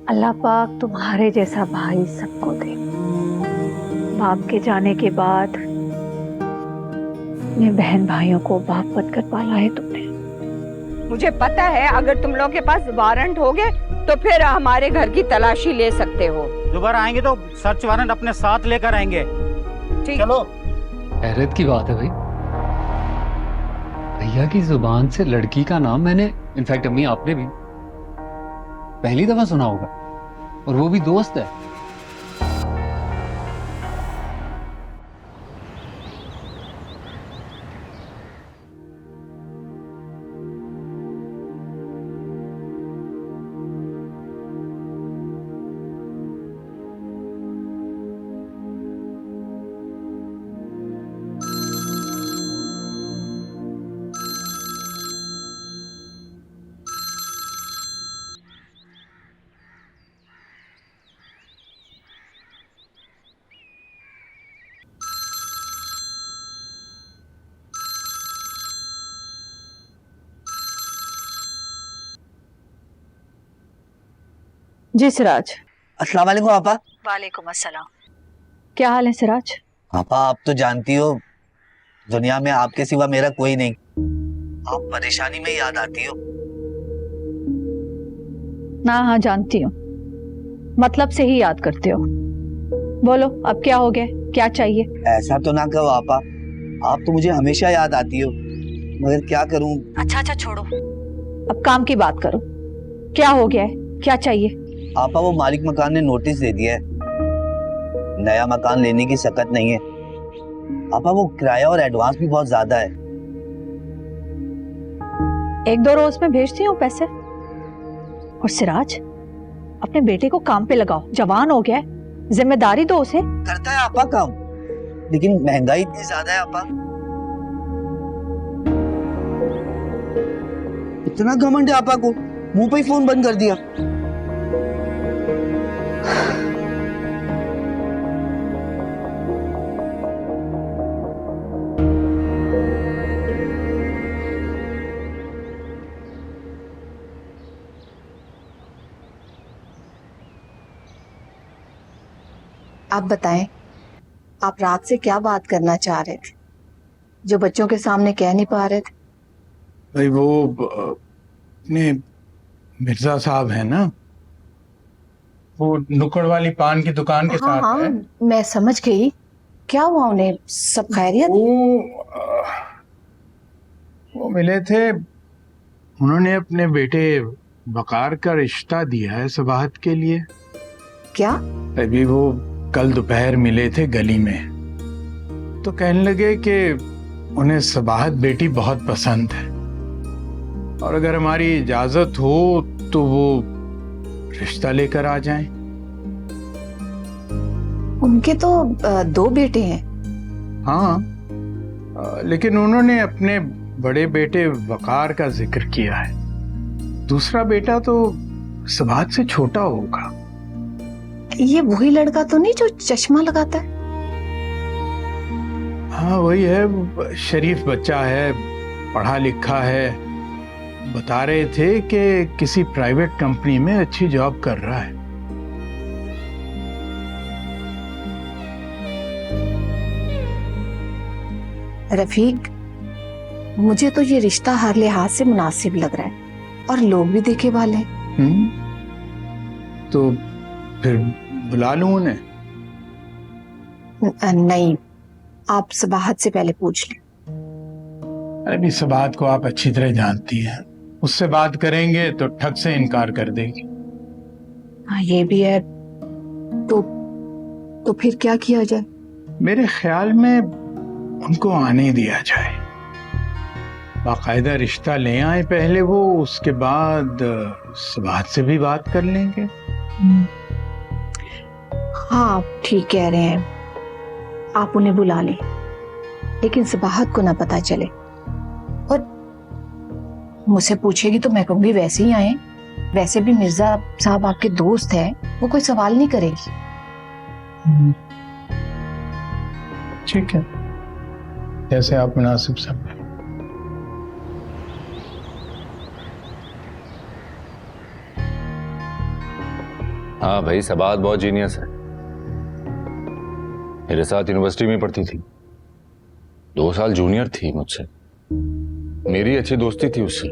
अल्लाह पाक तुम्हारे जैसा भाई सबको दे। बाप के जाने के बाद अपने बहन भाइयों को बाप बनकर पाला है तुमने। मुझे पता है अगर तुम लोग के पास वारंट हो गए तो फिर हमारे घर की तलाशी ले सकते हो। दोबारा आएंगे तो सर्च वारंट अपने साथ लेकर आएंगे। ठीक। चलो। हैरत की बात है भाई, भैया की जुबान से लड़की का नाम मैंने, इनफैक्ट अम्मी आपने भी पहली दफा सुना होगा, और वो भी दोस्त है। जी सिराज। अस्सलाम वालेकुम आपा। वालेकुम अस्सलाम। क्या हाल है सिराज? आपा आप तो जानती हो दुनिया में आपके सिवा मेरा कोई नहीं। आप परेशानी में याद आती हो। ना हाँ जानती हूँ, मतलब से ही याद करते हो। बोलो अब क्या हो गया, क्या चाहिए? ऐसा तो ना कहो आपा, आप तो मुझे हमेशा याद आती हो, मगर क्या करूं। अच्छा छोड़ो, अब काम की बात करो। क्या हो गया है, क्या चाहिए? आपा वो मालिक मकान ने नोटिस दे दिया है, नया मकान लेने की सकत नहीं है। आपा वो किराया और एडवांस भी बहुत ज्यादा है। 1-2 रोज में भेजती हूँ पैसे। और सिराज, अपने बेटे को काम पे लगाओ, जवान हो गया है, जिम्मेदारी दो उसे। करता है आपा काम, लेकिन महंगाई इतनी ज्यादा है आपा। इतना घमंड है आपा को, मुंह पे ही फोन बंद कर दिया। आप बताएं, आप रात से क्या बात करना चाह रहे थे जो बच्चों के सामने कह नहीं पा रहे थे? भाई वो अपने मिर्जा साहब है ना, वो नुक्कड़ वाली पान की दुकान के हाँ साथ है। मैं समझ गई। क्या हुआ उन्हें, सब खैरियत? वो मिले थे, उन्होंने अपने बेटे वकार का रिश्ता दिया है सबाहत के लिए। क्या? अभी वो कल दोपहर मिले थे गली में, तो कहने लगे कि उन्हें सबाहत बेटी बहुत पसंद है और अगर हमारी इजाजत हो तो वो रिश्ता लेकर आ जाएं। उनके तो 2 बेटे हैं। हाँ, लेकिन उन्होंने अपने बड़े बेटे वकार का जिक्र किया है। दूसरा बेटा तो सबाहत से छोटा होगा। ये वही लड़का तो नहीं जो चश्मा लगाता है? हाँ वही है, शरीफ बच्चा है, पढ़ा लिखा है। बता रहे थे कि किसी प्राइवेट कंपनी में अच्छी जॉब कर रहा है। रफीक, मुझे तो ये रिश्ता हर लिहाज से मुनासिब लग रहा है और लोग भी देखे वाले हैं। तो फिर बुला लूं उन्हें? नहीं, आप सबाहत से पहले पूछ लें। अरे सबाहत को आप अच्छी तरह जानती हैं, उससे बात करेंगे तो ठग से इनकार कर देगी। हाँ ये भी है। तो फिर क्या किया जाए? मेरे ख्याल में उनको आने दिया जाए, बाकायदा रिश्ता ले आए पहले वो, उसके बाद सबाहत से भी बात कर लेंगे। हाँ ठीक कह रहे हैं, आप उन्हें बुला लें, लेकिन सबाहत को ना पता चले। और मुझसे पूछेगी तो मैं कहूंगी वैसे ही आए, वैसे भी मिर्जा साहब आपके दोस्त हैं, वो कोई सवाल नहीं करेगी। ठीक है, जैसे आप मुनासिब समझें। हाँ भाई, सबात बहुत जीनियस है। मेरे साथ यूनिवर्सिटी में पढ़ती थी, 2 साल जूनियर थी मुझसे। मेरी अच्छी दोस्ती थी उससे।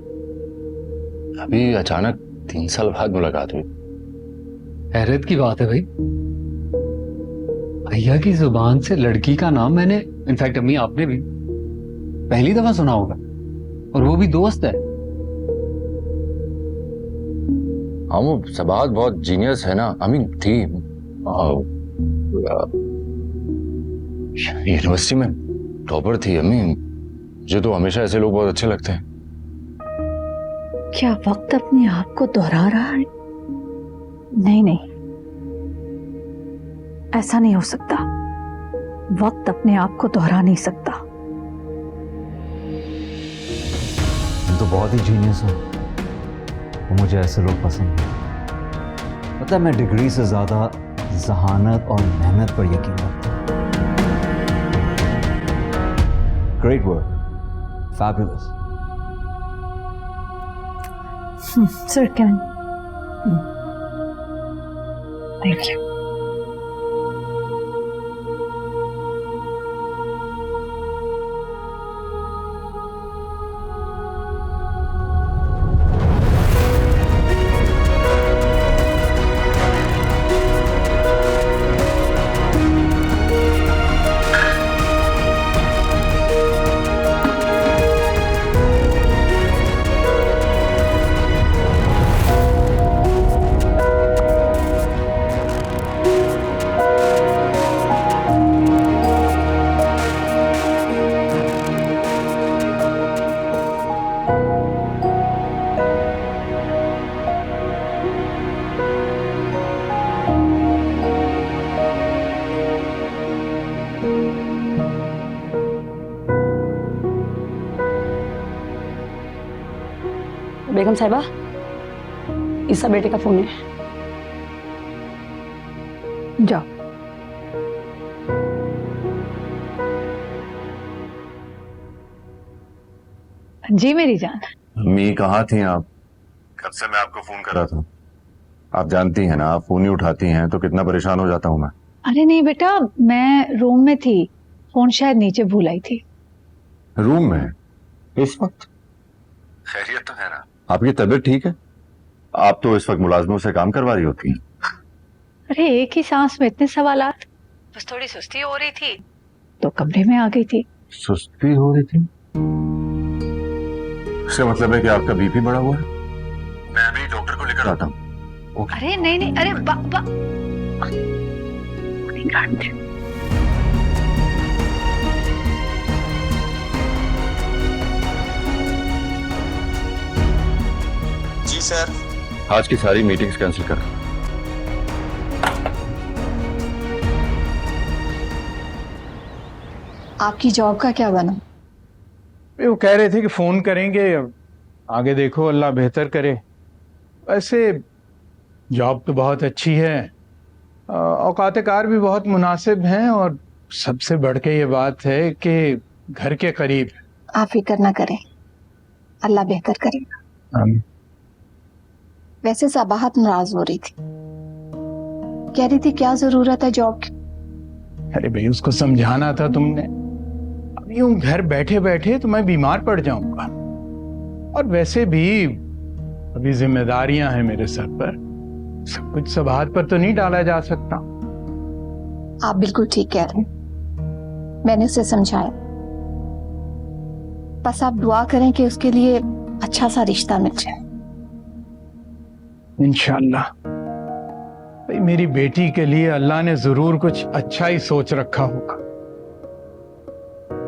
अभी अचानक 3 साल बाद मुलाकात हुई। हैरत की बात है भाई, भैया की जुबान से लड़की का नाम मैंने, इनफैक्ट अम्मी आपने भी पहली दफा सुना होगा, और वो भी दोस्त है। हाँ, वो सबात बहुत जीनियस है ना, आई मीन थी। यूनिवर्सिटी में टॉपर थी अम्मी। मुझे तो हमेशा ऐसे लोग बहुत अच्छे लगते हैं। क्या वक्त अपने आप को दोहरा रहा है? नहीं नहीं, ऐसा नहीं हो सकता। वक्त अपने आप को दोहरा नहीं सकता। तुम तो बहुत ही जीनियस हो, तो मुझे ऐसे लोग पसंद हैं। पता है, मैं डिग्री से ज्यादा जहानत और मेहनत पर यकीन रखता हूँ। Great work, fabulous. Sir, can thank you. बेगम साहिबा, ईसा बेटे का फोन है। जाओ। जी मेरी जान। अम्मी कहाँ थी आप? कब से मैं आपको फोन कर रहा था। आप जानती हैं ना, आप फोन नहीं उठाती हैं तो कितना परेशान हो जाता हूँ मैं। अरे नहीं बेटा, मैं रूम में थी, फोन शायद नीचे भूल आई थी। रूम में इस वक्त? खैरियत तो है ना? आपकी तबीयत ठीक है? आप तो इस वक्त मुलाजमों से काम करवा रही होती हैं। अरे एक ही सांस में इतने सवालात, बस थोड़ी सुस्ती हो रही थी तो कमरे में आ गई थी। सुस्ती हो रही थी? इसका मतलब है कि आपका बीपी बढ़ा हुआ है? मैं अभी डॉक्टर को लेकर आता हूँ। अरे नहीं नहीं, अरे जी सर। आज की सारी मीटिंग्स कैंसिल कर। आपकी जॉब का क्या बना? वो कह रहे थे कि फोन करेंगे, आगे देखो अल्लाह बेहतर करे। वैसे जॉब तो बहुत अच्छी है, औकात कार भी बहुत मुनासिब हैं, और सबसे बढ़ के ये बात है कि घर के करीब। आप फिक्र ना करें, अल्लाह बेहतर करेगा। आमीन। वैसे सबाहत नाराज हो रही थी, कह रही थी क्या जरूरत है जॉब की। अरे भाई, उसको समझाना था तुमने। अब यूं घर बैठे बैठे तो मैं बीमार पड़ जाऊंगा, और वैसे भी अभी जिम्मेदारियां हैं मेरे सर पर, सब कुछ सबाहत पर तो नहीं डाला जा सकता। आप बिल्कुल ठीक कह रहे हैं, मैंने उसे समझाया। बस आप दुआ करें कि उसके लिए अच्छा सा रिश्ता मिल जाए। इंशाल्लाह। भाई, मेरी बेटी के लिए अल्लाह ने जरूर कुछ अच्छा ही सोच रखा होगा।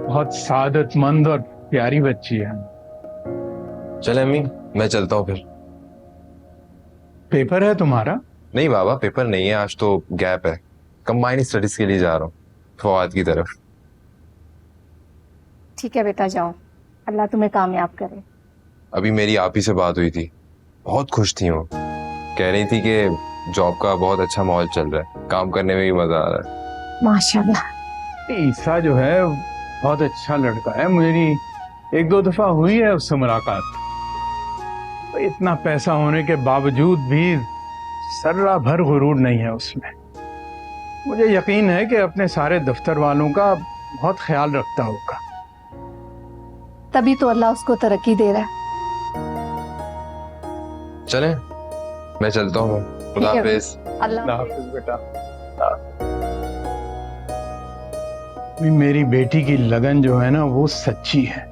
बहुत सादतमंद और प्यारी बच्ची है। चले अम्मी, मैं चलता हूँ फिर। पेपर है तुम्हारा? नहीं बाबा, पेपर नहीं है, आज तो गैप है। कंबाइंड स्टडीज के लिए जा रहा हूँ फवाद की तरफ। ठीक है बेटा, जाओ, अल्लाह तुम्हें कामयाब करे। अभी मेरी आप ही से बात हुई थी, बहुत खुश थी वो। कह रही थी कि जॉब का बहुत अच्छा माहौल चल रहा है, काम करने में भी मजा आ रहा है। माशाल्लाह। ईसा जो है बहुत अच्छा लड़का है, मेरी 1-2 दफा हुई है उससे मुलाकात। तो इतना पैसा होने के बावजूद भी सर्रा भर गुरूर नहीं है उसमें। मुझे यकीन है कि अपने सारे दफ्तर वालों का बहुत ख्याल रखता होगा। तभी तो अल्लाह उसको तरक्की दे रहा है। चलें, मैं चलता हूँ। खुदा हाफिज। अल्लाह हाफिज बेटा। मेरी बेटी की लगन जो है ना वो सच्ची है,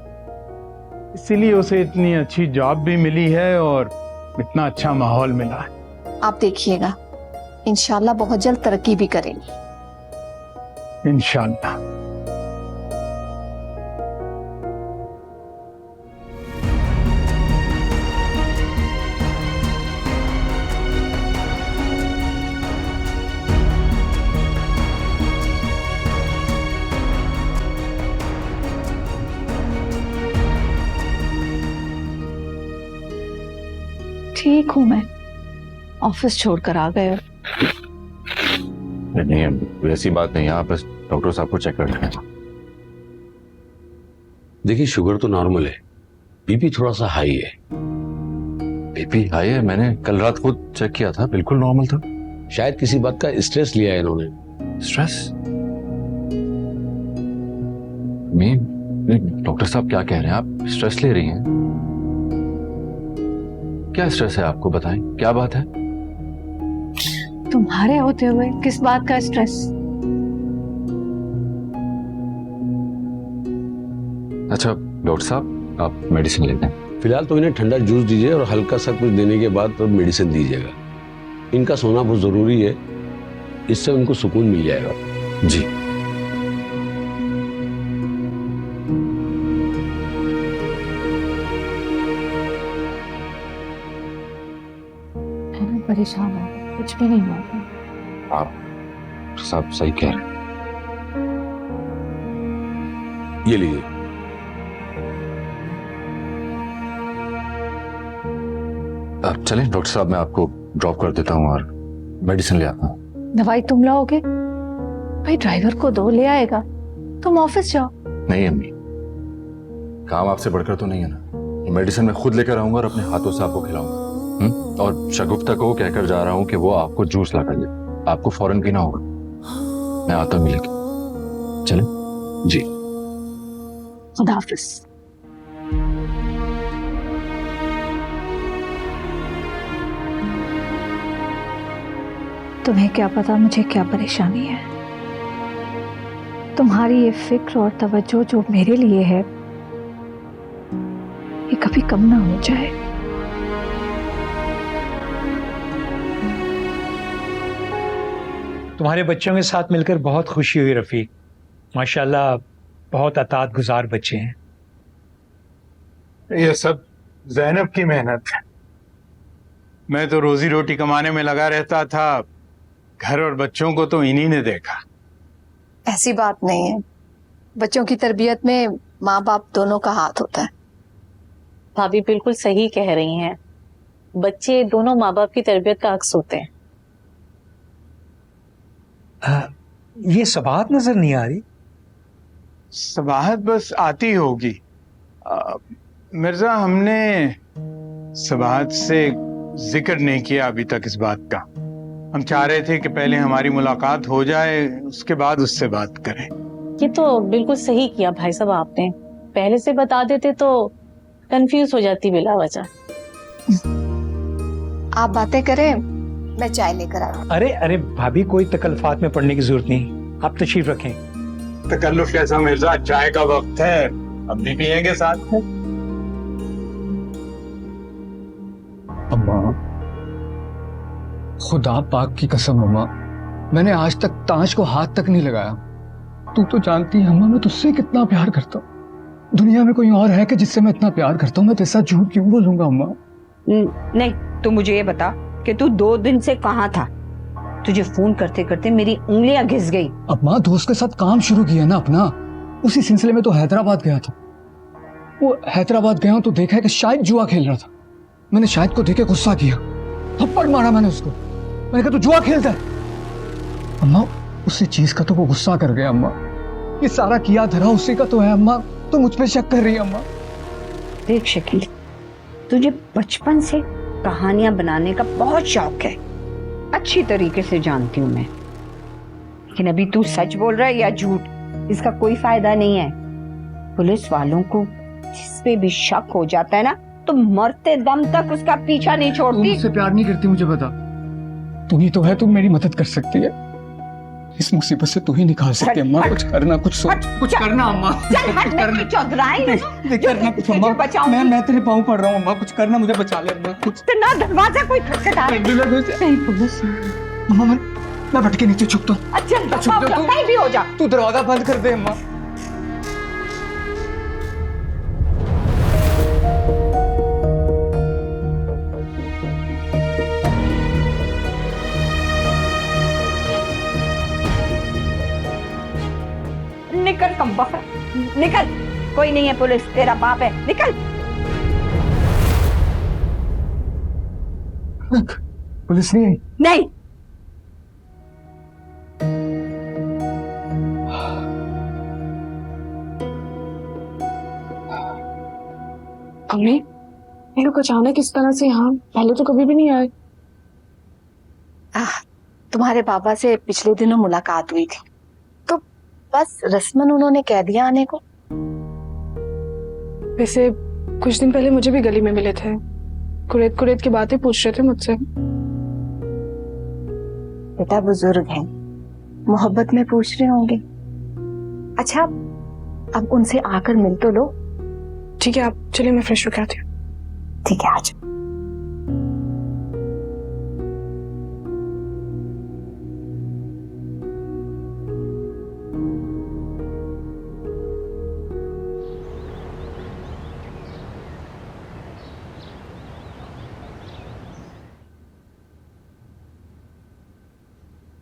इसीलिए उसे इतनी अच्छी जॉब भी मिली है और इतना अच्छा माहौल मिला है। आप देखिएगा, इंशाल्लाह बहुत जल्द तरक्की भी करेंगी। इंशाल्लाह। ठीक हूं मैं, ऑफिस छोड़कर आ गए। नहीं, वैसी बात नहीं है, आप बस डॉक्टर साहब को चेक कर लें। देखिए शुगर तो नॉर्मल है, बीपी थोड़ा सा हाई है। बीपी हाई है? मैंने कल रात खुद चेक किया था, बिल्कुल नॉर्मल था। शायद किसी बात का स्ट्रेस लिया है इन्होंने। स्ट्रेस? डॉक्टर साहब क्या कह रहे हैं? आप स्ट्रेस ले रही हैं? क्या स्ट्रेस है आपको, बताएं क्या बात है? तुम्हारे होते हुए किस बात का स्ट्रेस? अच्छा डॉक्टर साहब, आप मेडिसिन लेते हैं? फिलहाल तो इन्हें ठंडा जूस दीजिए और हल्का सा कुछ देने के बाद तो मेडिसिन दीजिएगा। इनका सोना बहुत जरूरी है, इससे उनको सुकून मिल जाएगा। जी। परेशान हो, कुछ भी नहीं हुआ। आप सब सही कह रहे हैं। ये लीजिए। आप चलें डॉक्टर साहब, मैं आपको ड्रॉप कर देता हूँ और मेडिसिन ले आता हूँ। दवाई तुम लाओगे? भाई ड्राइवर को दो, ले आएगा। तुम ऑफिस जाओ। नहीं अम्मी, काम आपसे बढ़कर तो नहीं है ना। मेडिसिन मैं खुद लेकर आऊंगा और अपने हाथों से आपको खिलाऊंगा। और शगुफ्ता को कहकर जा रहा हूं कि वो आपको जूस ला कर दे। आपको फौरन पीना होगा। मैं आता हूं लेके। चलें? जी। खुदा हाफिज। तुम्हें क्या पता मुझे क्या परेशानी है। तुम्हारी ये फिक्र और तवज्जो जो मेरे लिए है, ये कभी कम ना हो जाए। तुम्हारे बच्चों के साथ मिलकर बहुत खुशी हुई रफीक। माशाल्लाह बहुत अतात गुजार बच्चे हैं। ये सब ज़ैनब की मेहनत है। मैं तो रोजी रोटी कमाने में लगा रहता था, घर और बच्चों को तो इन्हीं ने देखा। ऐसी बात नहीं है, बच्चों की तरबियत में माँ बाप दोनों का हाथ होता है। भाभी बिल्कुल सही कह रही हैं, बच्चे दोनों माँ बाप की तरबियत का अक्स होते हैं। ये सबाहत नजर नहीं आ रही। सबाहत बस आती होगी। मिर्जा, हमने सबाहत से जिक्र नहीं किया अभी तक इस बात का। हम चाह रहे थे कि पहले हमारी मुलाकात हो जाए, उसके बाद उससे बात करें। ये तो बिल्कुल सही किया भाई साहब आपने, पहले से बता देते तो कंफ्यूज हो जाती बिला वजह। आप बातें करें, मैं चाय लेकर आ। अरे अरे भाभी, कोई तकल्लुफ़ात में पड़ने की जरूरत नहीं, आप तशरीफ रखें। तकल्लुफ कैसा मिर्जा, चाय का वक्त है, अब भी पिएंगे साथ। अम्मा, खुदा पाक की कसम अम्मा, मैंने आज तक ताज को हाथ तक नहीं लगाया। तू तो जानती है अम्मा, मैं तुझसे कितना प्यार करता हूँ। दुनिया में कोई और है कि जिससे मैं इतना प्यार करता हूँ? मैं तेरे साथ झूठ क्यों बोलूंगा अम्मा? नहीं, तू मुझे ये बता कि तू 2 दिन से कहाँ था? तुझे फोन करते करते मेरी उंगलियां घिस गई। अम्मा, दोस्त के साथ काम शुरू किया ना अपना, उसी सिलसिले में तो हैदराबाद गया था। वो हैदराबाद गया तो देखा कि शायद जुआ खेल रहा था। मैंने शायद को देखे गुस्सा किया, थप्पड़ मारा मैंने उसको। मैंने कहा तू जुआ खेलता है। अम्मा, उसी चीज का तो वो गुस्सा कर गया अम्मा। ये सारा किया धरा उसी का तो है अम्मा। तो मुझ पे शक कर रही है अम्मा? देख शकील, तुझे बचपन से कहानियां बनाने का बहुत शौक है, अच्छी तरीके से जानती हूँ मैं, लेकिन अभी तू सच बोल रहा है या झूठ, इसका कोई फायदा नहीं है। पुलिस वालों को जिस पे भी शक हो जाता है ना, तो मरते दम तक उसका पीछा नहीं तू छोड़ती। मुझसे प्यार नहीं करती, मुझे बता। तू ही तो है, तू मेरी मदद कर सकती है। इस मुसीबत से तू ही निकाल सकती है अम्मा। कुछ करना, कुछ सोच, कुछ करना अम्मा। चल हट, मैं चौधराई करना कुछ अम्मा। बचाओ। मैं तेरे पाँव पड़ रहा हूँ अम्मा, कुछ करना, मुझे बचा ले अम्मा। कुछ तो ना दरवाजा कोई खटखटा रहा है। नहीं पुलिस अम्मा, मैं बैठ के नीचे छुपता हूँ। अच्छा छुप जा तू, कहीं भी हो जा। तू दरवाजा बंद कर दे अम्मा। निकल कमबख्त, निकल। कोई नहीं है, पुलिस तेरा बाप है, निकल। पुलिस नहीं आई? नहीं। अम्मी, ये लोग अचानक इस तरह से यहाँ, पहले तो कभी भी नहीं आए। तुम्हारे पापा से पिछले दिनों मुलाकात हुई थी, तो बस रस्मन उन्होंने कह दिया आने को। वैसे कुछ दिन पहले मुझे भी गली में मिले थे, कुरेद कुरेद की बातें पूछ रहे थे मुझसे। बेटा बुजुर्ग हैं, मोहब्बत में पूछ रहे होंगे। अच्छा, अब उनसे आकर मिल तो लो। ठीक है, आप चलिए, मैं फ्रेश होकर आती हूँ। ठीक है, आज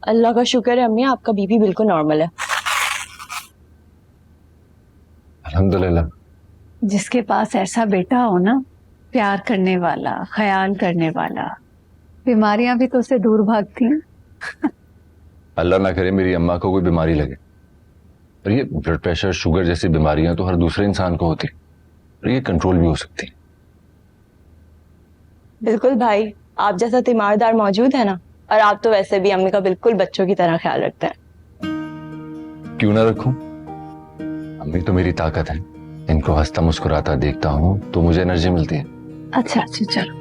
अल्लाह का शुक्र है अम्मी, आपका बीपी बिल्कुल नॉर्मल है। अल्हम्दुलिल्लाह। जिसके पास ऐसा बेटा हो ना, प्यार करने वाला, ख्याल करने वाला, बीमारियां भी तो उससे दूर भागती हैं। अल्लाह ना करे मेरी अम्मा को कोई बीमारी लगे। और ये ब्लड प्रेशर, शुगर जैसी बीमारियां तो हर दूसरे इंसान को होती, और ये कंट्रोल भी हो सकती। बिल्कुल भाई, आप जैसा तीमारदार मौजूद है ना, और आप तो वैसे भी अम्मी का बिल्कुल बच्चों की तरह ख्याल रखते हैं। क्यों ना रखूं? अम्मी तो मेरी ताकत है। इनको हंसता मुस्कुराता देखता हूँ तो मुझे एनर्जी मिलती है। अच्छा अच्छा, चलो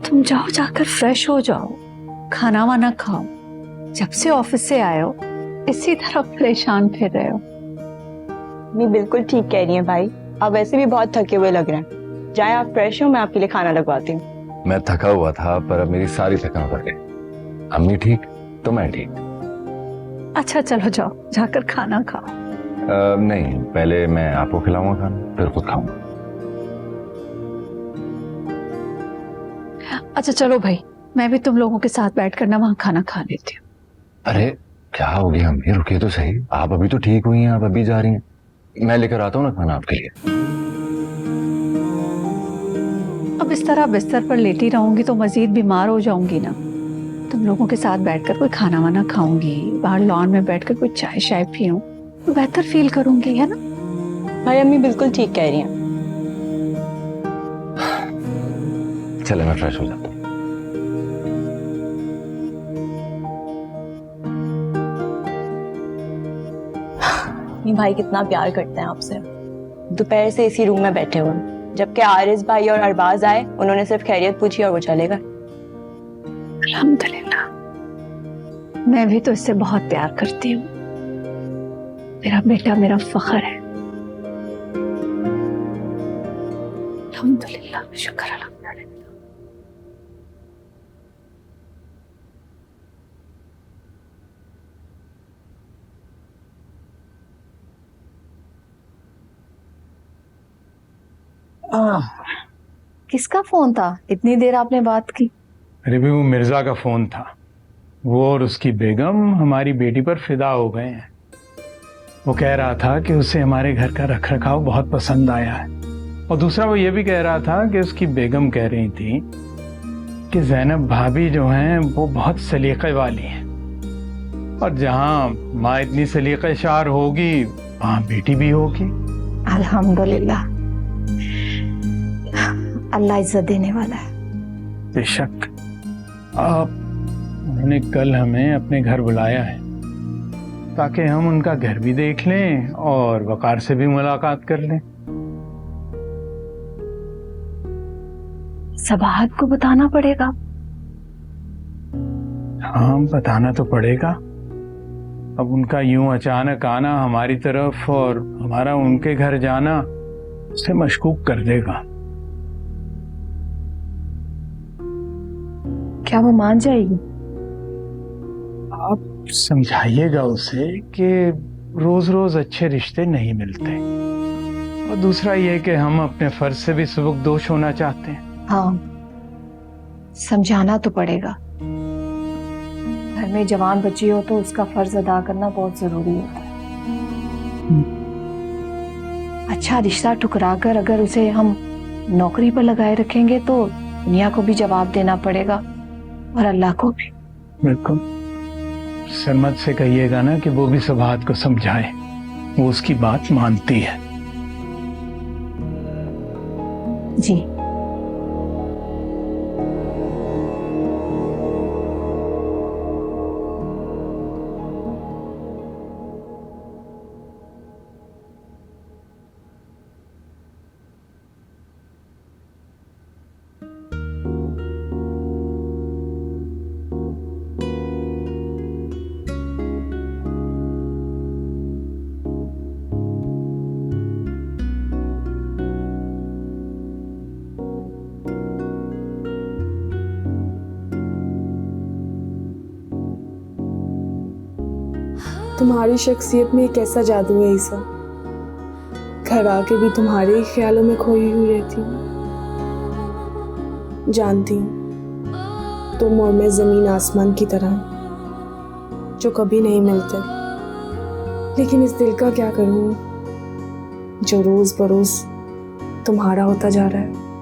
तुम जाओ, जाकर फ्रेश हो जाओ, खाना वाना खाओ। जब से ऑफिस से आए हो इसी तरह परेशान फिर रहे हो। अम्मी बिल्कुल ठीक कह रही हैं भाई, आप वैसे भी बहुत थके हुए लग रहे हैं। जाए आप फ्रेश हो, मैं आपके लिए खाना लगवाती हूँ। मैं थका हुआ था, पर अब मेरी सारी थकान उतर गई। अम्मी ठीक तो मैं ठीक। अच्छा चलो जाओ, जाकर खाना खाओ। नहीं, पहले मैं आपको खिलाऊंगा खाना, फिर खुद खाऊंगा। अच्छा चलो भाई, मैं भी तुम लोगों के साथ बैठकर ना वहां खाना खा लेती हूँ। अरे क्या हो गया अम्मी, रुकिए तो सही। आप अभी तो ठीक हुई हैं, आप अभी जा रही हैं। मैं लेकर आता हूँ ना खाना आपके लिए। अब इस तरह बिस्तर पर लेटी रहूंगी तो मजीद बीमार हो जाऊंगी ना। तुम लोगों के साथ बैठकर कोई खाना वाना खाऊंगी, बाहर लॉन में बैठकर कोई चाय शाय पीऊं तो बेहतर फील करूंगी, है ना? भाई अम्मी बिल्कुल ठीक कह रही हैं। चले मैं फ्रेश हो जाता हूँ। ये भाई कितना प्यार करते हैं आपसे। दोपहर से इसी रूम में बैठे हुए हैं, जबकि आरिस भाई और अरबाज आए, उन्होंने सिर्फ खैरियत पूछी और वो चले गए। अल्हम्दुलिल्लाह, मैं भी तो इससे बहुत प्यार करती हूँ। मेरा बेटा मेरा फख्र है। अल्हम्दुलिल्लाह, शुक्र अल्हम्दुलिल्लाह। किसका फोन था? इतनी देर आपने बात की? अरे भी वो मिर्जा का फोन था। वो और उसकी बेगम हमारी बेटी पर फिदा हो गए हैं। वो कह रहा था कि उसे हमारे घर का रखरखाव बहुत पसंद आया है, और दूसरा वो ये भी कह रहा था कि उसकी बेगम कह रही थी कि ज़ैनब भाभी जो हैं वो बहुत सलीक़े वाली हैं, और जहाँ माँ इतनी सलीक़ेशार होगी वहाँ बेटी भी होगी। अल्हम्दुलिल्लाह, अल्लाह इज्जत देने वाला है। बेशक। उन्होंने कल हमें अपने घर बुलाया है ताकि हम उनका घर भी देख लें और वकार से भी मुलाकात कर लें। सबाहत को बताना पड़ेगा। हाँ, बताना तो पड़ेगा। अब उनका यूं अचानक आना हमारी तरफ और हमारा उनके घर जाना उसे मशकूक कर देगा। क्या वो मान जाएगी? आप समझाइएगा उसे कि रोज रोज अच्छे रिश्ते नहीं मिलते, और दूसरा ये कि हम अपने फर्ज से भी सुबुकदोश होना चाहते हैं। हाँ, समझाना तो पड़ेगा। घर में जवान बच्ची हो तो उसका फर्ज अदा करना बहुत जरूरी होता है। अच्छा रिश्ता ठुकराकर अगर उसे हम नौकरी पर लगाए रखेंगे तो दुनिया को भी जवाब देना पड़ेगा और अल्लाह को भी। बिल्कुल। सरमत से कहिएगा ना कि वो भी सबाहत को समझाए, वो उसकी बात मानती है। जी। तुम्हारी शख्सियत में एक ऐसा जादू है ईसा, घर आके भी तुम्हारे ही ख्यालों में खोई हुई रहती हूँ। जानती हूँ तुम और मैं जमीन आसमान की तरह हैं, जो कभी नहीं मिलते, लेकिन इस दिल का क्या करूँ जो रोज बरोज तुम्हारा होता जा रहा है।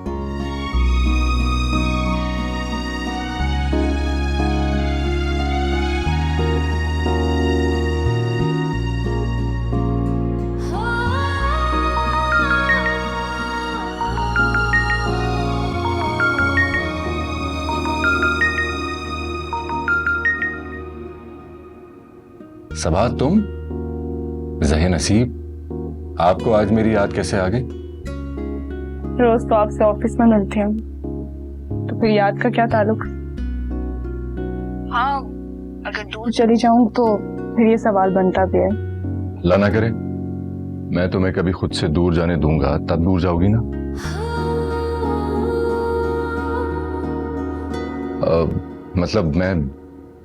सबाहत, तुम ज़हे नसीब, आपको आज मेरी याद कैसे आ गई? रोज तो आपसे ऑफिस में मिलते हैं, तो फिर याद का क्या ताल्लुक? हाँ, अगर दूर चली जाऊं तो फिर ये सवाल बनता भी है। अल्लाह ना करे मैं तुम्हें कभी खुद से दूर जाने दूंगा, तब दूर जाओगी ना। मतलब मैं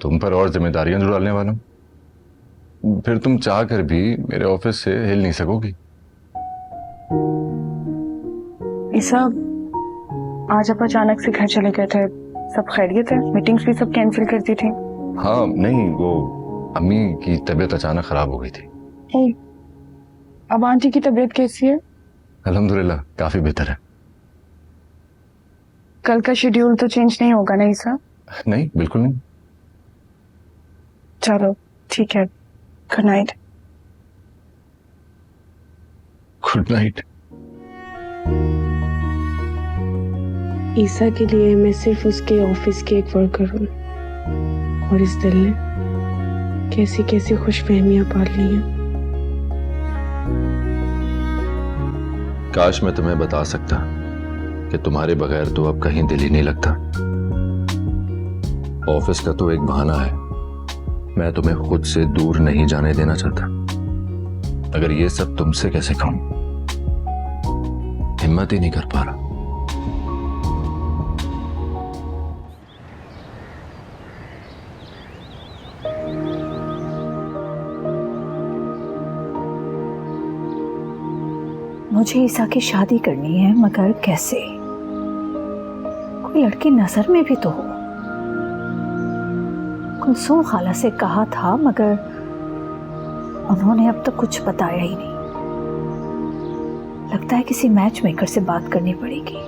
तुम पर और जिम्मेदारियां जो डालने वाला हूं, फिर तुम चाह कर भी मेरे ऑफिस से हिल नहीं सकोगी। ईसा, आज आप अचानक से घर चले गए थे, सब खैरियत है? मीटिंग्स भी सब कैंसिल कर दी थी? हाँ नहीं, वो अम्मी की तबीयत अचानक खराब हो गई थी। अब आंटी की तबीयत कैसी है? अल्हम्दुलिल्लाह काफी बेहतर है। कल का शेड्यूल तो चेंज नहीं होगा ना ईसा? नहीं, बिल्कुल नहीं। चलो ठीक है, गुड नाइट। Good night. ईसा के लिए मैं सिर्फ उसके ऑफिस की एक वर्कर हूँ, और इस दिल ने कैसी कैसी खुशफहमियां पाल ली हैं। काश मैं तुम्हें बता सकता कि तुम्हारे बगैर तो अब कहीं दिल ही नहीं लगता। ऑफिस का तो एक बहाना है, मैं तुम्हें खुद से दूर नहीं जाने देना चाहता। अगर ये सब तुमसे कैसे कहूं, हिम्मत ही नहीं कर पा रहा। मुझे ईसा की शादी करनी है, मगर कैसे? कोई लड़की नजर में भी तो हो। कुलसूम खाला से कहा था, मगर उन्होंने अब तक कुछ बताया ही नहीं। लगता है किसी मैच मेकर से बात करनी पड़ेगी।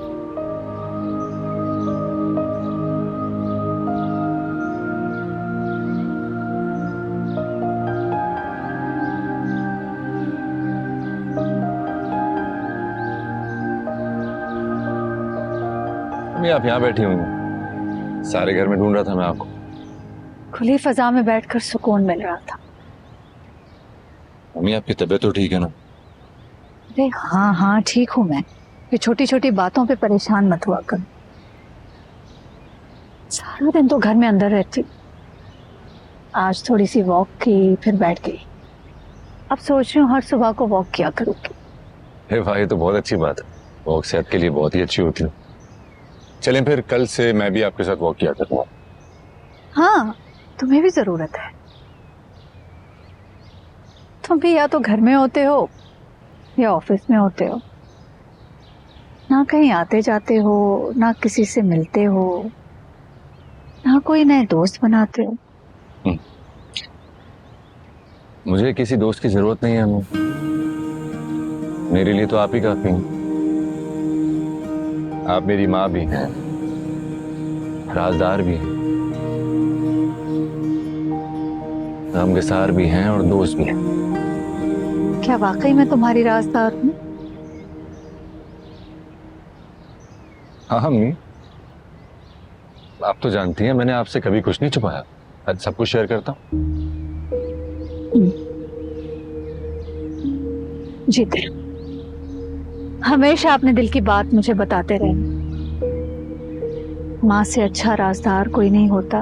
आप यहाँ बैठी हुई, सारे घर में ढूंढ रहा था मैं आपको। खुली फजा में बैठकर सुकून मिल रहा था। मम्मी आपकी तबीयत तो ठीक है ना? अरे हाँ हाँ ठीक हूँ मैं। ये छोटी छोटी बातों पे परेशान मत हुआ कर। सारा दिन तो घर में अंदर रहती, आज थोड़ी सी वॉक की फिर बैठ गई। अब सोच रही हूँ हर सुबह को वॉक किया करूँगी। अरे भाई, ये तो बहुत अच्छी बात है। वॉक सेहत के लिए बहुत ही अच्छी होती है। चलें फिर, कल से मैं भी आपके साथ वॉक किया करूँगा। हाँ तुम्हें भी जरूरत है। तुम भी या तो घर में होते हो या ऑफिस में होते हो, ना कहीं आते जाते हो, ना किसी से मिलते हो, ना कोई नए दोस्त बनाते हो। मुझे किसी दोस्त की जरूरत नहीं है अम्मी। मेरे लिए तो आप ही काफी हैं। आप मेरी माँ भी हैं, राजदार भी हैं, गमगसार भी हैं और दोस्त भी हैं। क्या वाकई में तुम्हारी राजदार हूँ? हाँ अम्मी, आप तो जानती हैं मैंने आपसे कभी कुछ नहीं छुपाया। आज सब कुछ शेयर करता हूँ। जीते हमेशा अपने दिल की बात मुझे बताते रहना। माँ से अच्छा राजदार कोई नहीं होता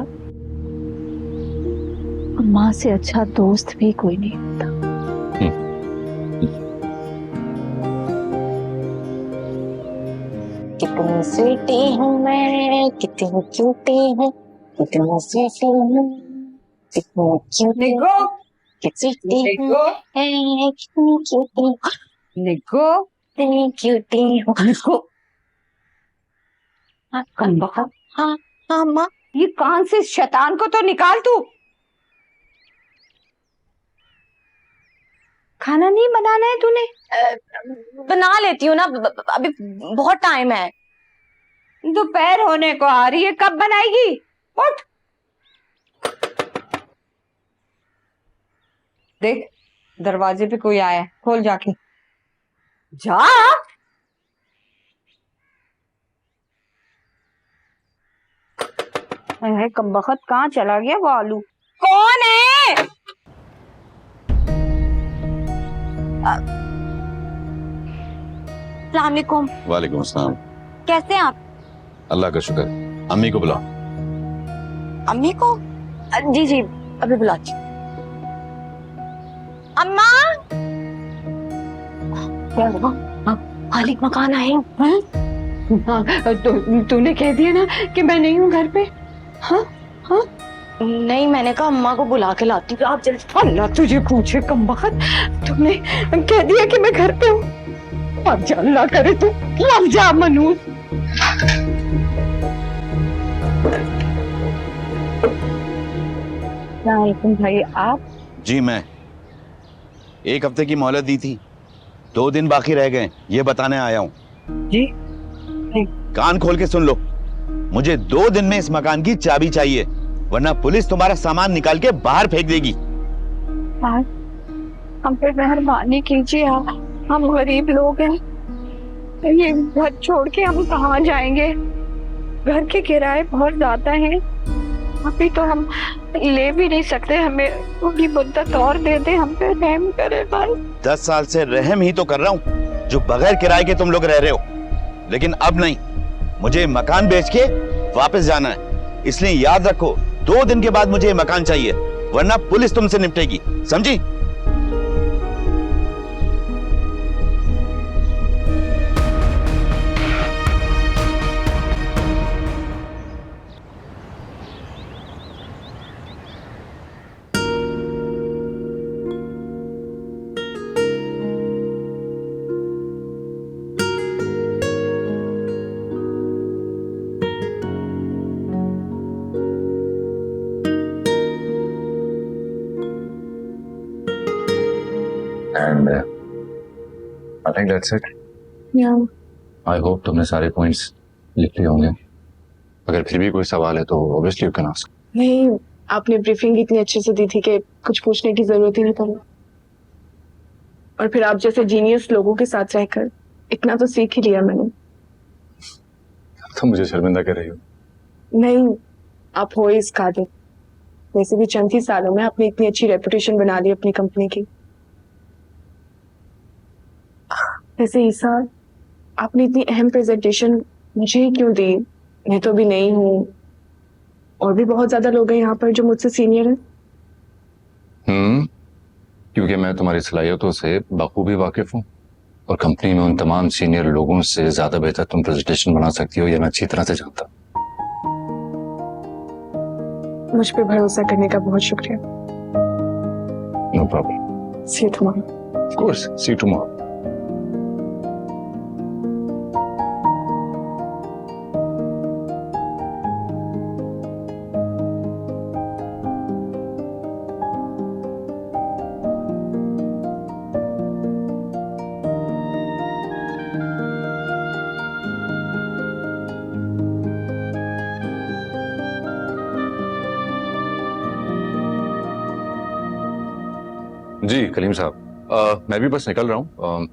और माँ से अच्छा दोस्त भी कोई नहीं होता। कितनी स्वीटी हूँ मैं, कितनी क्यूटी हूँ, कितनी स्वीटी हूँ, कितनी क्यूटी हूँ, कितनी क्यूटी हूँ, निको कितनी क्यूटी हूँ। निको हाँ हाँ माँ। ये कान से शैतान को तो निकाल तू। खाना नहीं बनाना है तूने? बना लेती हूँ ना, अभी बहुत टाइम है। दोपहर होने को आ रही है, कब बनाएगी? उठ। देख दरवाजे पे कोई आया है, खोल जाके। जा। कमबख्त कहाँ चला गया वो आलू? कौन है? अस्सलामुअलैकुम। वालेकुम अस्सलाम। कैसे हैं आप? अल्लाह का शुक्र। अम्मी को बुलाओ। अम्मी को? जी जी अभी बुलाती हूँ। अम्मा। क्या हुआ? मालिक मकान आए हैं? तूने कह दिया ना कि मैं नहीं हूँ घर पे। हाँ हाँ नहीं, मैंने कहा अम्मा को बुला के लाती हूँ, आप जल्दी। अल्लाह तुझे पूछे कमबख्त, तुमने कह दिया कि मैं घर पे हूँ। अब जा, अल्लाह करे तू लग जा मनूस। भाई आप? जी मैं 1 हफ्ते की मोहलत दी थी, 2 दिन बाकी रह गए, ये बताने आया हूँ। जी कान खोल के सुन लो, मुझे 2 दिन में इस मकान की चाबी चाहिए, वरना पुलिस तुम्हारा सामान निकाल के बाहर फेंक देगी। हम पे मेहरबानी कीजिए, हम गरीब लोग हैं, ये घर छोड़ के हम कहाँ जाएंगे? घर के किराए बहुत ज्यादा हैं, अभी तो हम ले भी नहीं सकते, हमें थोड़ी मुद्दत और दे दे, हम पे रहम करे भाई। 10 साल से रहम ही तो कर रहा हूँ जो बगैर किराए के तुम लोग रह रहे हो, लेकिन अब नहीं, मुझे मकान बेच के वापस जाना है, इसलिए याद रखो 2 दिन के बाद मुझे मकान चाहिए, वरना पुलिस तुमसे निपटेगी, समझी? And I think that's it. Yeah. I hope तुमने सारे पॉइंट्स लिख लिए होंगे। अगर फिर भी कोई सवाल है तो obviously you can ask. नहीं, आपने ब्रीफिंग इतनी अच्छे से दी थी कि कुछ पूछने की जरूरत ही नहीं पड़ी। और फिर आप जैसे जीनियस लोगों के साथ रहकर इतना तो सीख ही लिया मैंने। तुम मुझे शर्मिंदा कर रही हो। नहीं, आप हो इस काबिल। वैसे भी चंद ही सालों में आपने इतनी अच्छी रेपुटेशन बना ली अपनी कंपनी की। वैसे ईसा, आपने इतनी अहम प्रेजेंटेशन मुझे ही क्यों दी? मैं तो अभी नई हूँ और भी बहुत ज्यादा लोग हैं यहाँ पर जो मुझसे सीनियर हैं। क्योंकि मैं तुम्हारी सलाहियतों से बखूबी वाकिफ हूँ और कंपनी में उन तमाम सीनियर लोगों से ज्यादा बेहतर तुम प्रेजेंटेशन बना सकती हो, ये मैं अच्छी तरह से जानता। मुझ पे भरोसा करने का बहुत शुक्रिया। No problem. See you tomorrow. Of course, see you tomorrow. जी कलीम साहब, मैं भी बस निकल रहा हूँ,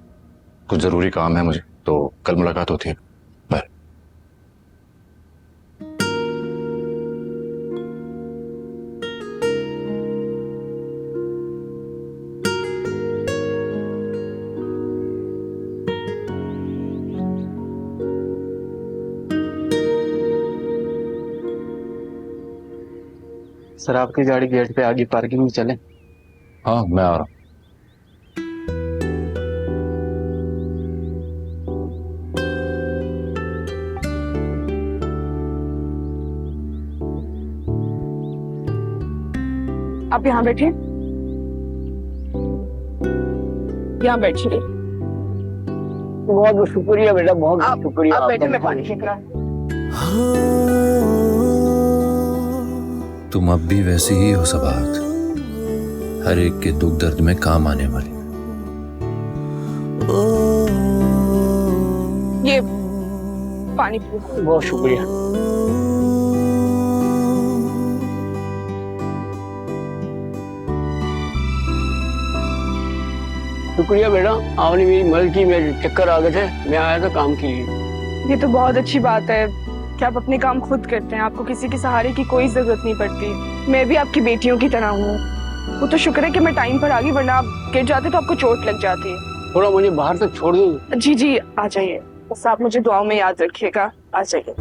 कुछ जरूरी काम है मुझे, तो कल मुलाकात होती है। बाय। सर आपकी गाड़ी गेट पे आगे पार्किंग में चले। हाँ मैं आ रहा हूँ। आप यहाँ बैठिए, यहाँ बैठिए। बहुत शुक्रिया बेटा, बहुत शुक्रिया। आप बैठे, मैं पानी फेंक रहा। तुम अब भी वैसी ही हो सबाहत, हर एक के दुख दर्द में काम आने वाली। ये पानी पियो। बहुत शुक्रिया। शुक्रिया बेटा, आपने मेरी मदद की। मेरे चक्कर आ गए थे, मैं आया था काम के लिए। ये तो बहुत अच्छी बात है कि आप अपने काम खुद करते हैं, आपको किसी के सहारे की कोई जरूरत नहीं पड़ती। मैं भी आपकी बेटियों की तरह हूँ। वो तो शुक्र है कि मैं टाइम पर आ गई, वरना आप गिर जाते तो आपको चोट लग जाती। थोड़ा मुझे बाहर तक छोड़ दो। जी जी आ जाइए, बस आप मुझे दुआओं में याद रखिएगा। आ जाइए।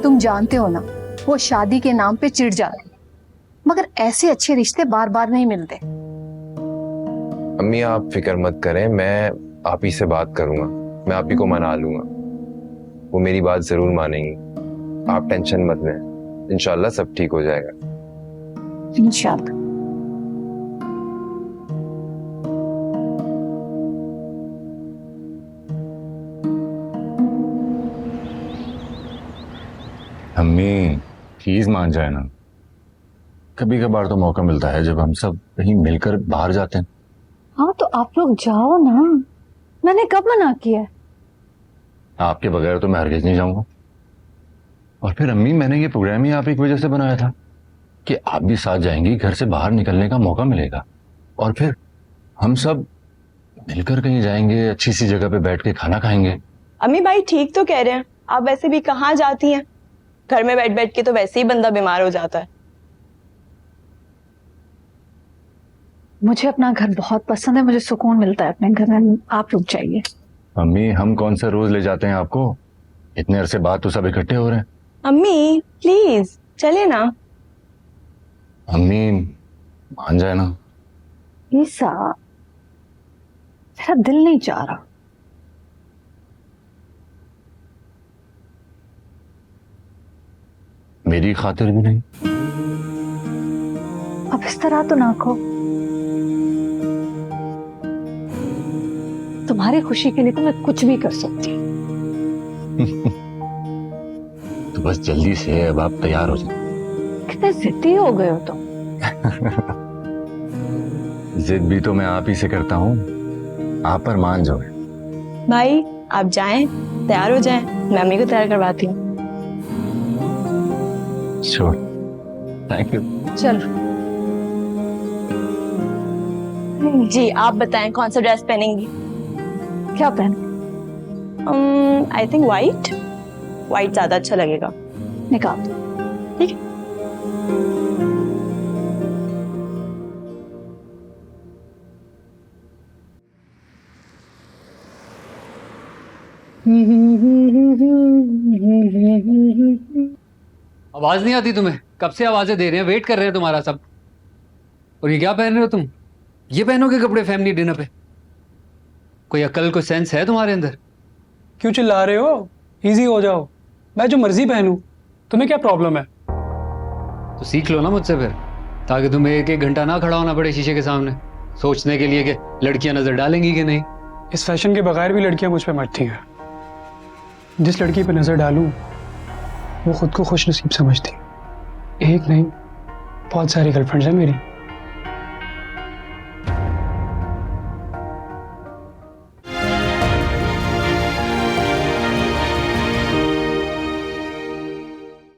तुम जानते हो ना, वो शादी के नाम पे चिढ़ जाते, मगर ऐसे अच्छे रिश्ते बार बार नहीं मिलते। अम्मी आप फिक्र मत करें, मैं आप ही से बात करूंगा, मैं आप ही को मना लूंगा, वो मेरी बात जरूर मानेंगी। आप टेंशन मत लें, इंशाल्लाह सब ठीक हो जाएगा। इंशाल्लाह। अम्मी प्लीज मान जाए ना, कभी कभार तो मौका मिलता है जब हम सब कहीं मिलकर बाहर जाते हैं। हाँ तो आप लोग जाओ ना, मैंने कब मना किया है? आपके बगैर तो मैं हरगिज नहीं जाऊंगा। और फिर अम्मी मैंने ये प्रोग्राम ही आप ही की वजह से बनाया था कि आप भी साथ जाएंगी, घर से बाहर निकलने का मौका मिलेगा और फिर हम सब मिलकर कहीं जाएंगे, अच्छी सी जगह पे बैठ के खाना खाएंगे। अम्मी भाई ठीक तो कह रहे हैं, आप वैसे भी कहाँ जाती हैं, घर में बैठ बैठ के तो वैसे ही बंदा बीमार हो जाता है। मुझे अपना घर बहुत पसंद है, मुझे सुकून मिलता है अपने घर में। आप रुक जाइए। अम्मी हम कौन सा रोज ले जाते हैं आपको, इतने अरसे बाद तो सब इकट्ठे हो रहे हैं। अम्मी प्लीज चले ना। अम्मी मान जाए ना। ईसा मेरा दिल नहीं चाह रहा। मेरी खातिर भी नहीं। अब इस तरह तो ना कहो, तुम्हारी खुशी के लिए तो मैं कुछ भी कर सकती हूँ। तो बस जल्दी से अब आप तैयार हो जाए। कितने जिद्दी हो गए हो तुम। जिद भी तो मैं आप ही से करता हूँ, आप पर मान जाओ। भाई आप जाएं, तैयार हो जाएं, मैं अम्मी को तैयार करवाती हूँ। Sure, thank you. चलो। जी आप बताएं कौन सा ड्रेस पहनेंगी? क्या पहन? I think white. वाइट ज्यादा अच्छा लगेगा। निकाल दो। ठीक है। आवाज नहीं आती तुम्हें? कब से आवाजें दे रहे हैं, वेट कर रहे हैं तुम्हारा सब। और ये क्या पहन रहे हो तुम? ये पहनोगे कपड़े फैमिली डिनर पे? कोई अकल कोई सेंस है तुम्हारे अंदर? क्यों चिल्ला रहे हो? इजी हो जाओ, मैं जो मर्जी पहनूं, तुम्हें क्या प्रॉब्लम है? तो सीख लो ना मुझसे फिर, ताकि तुम्हें एक एक घंटा ना खड़ा होना पड़े शीशे के सामने सोचने के लिए कि लड़कियां नजर डालेंगी कि नहीं। इस फैशन के बगैर भी लड़कियां मुझ पे मरती हैं। जिस लड़की पे नजर डालूं वो खुद को खुश नसीब समझती है। एक नहीं, बहुत सारी गर्लफ्रेंड्स हैं मेरी।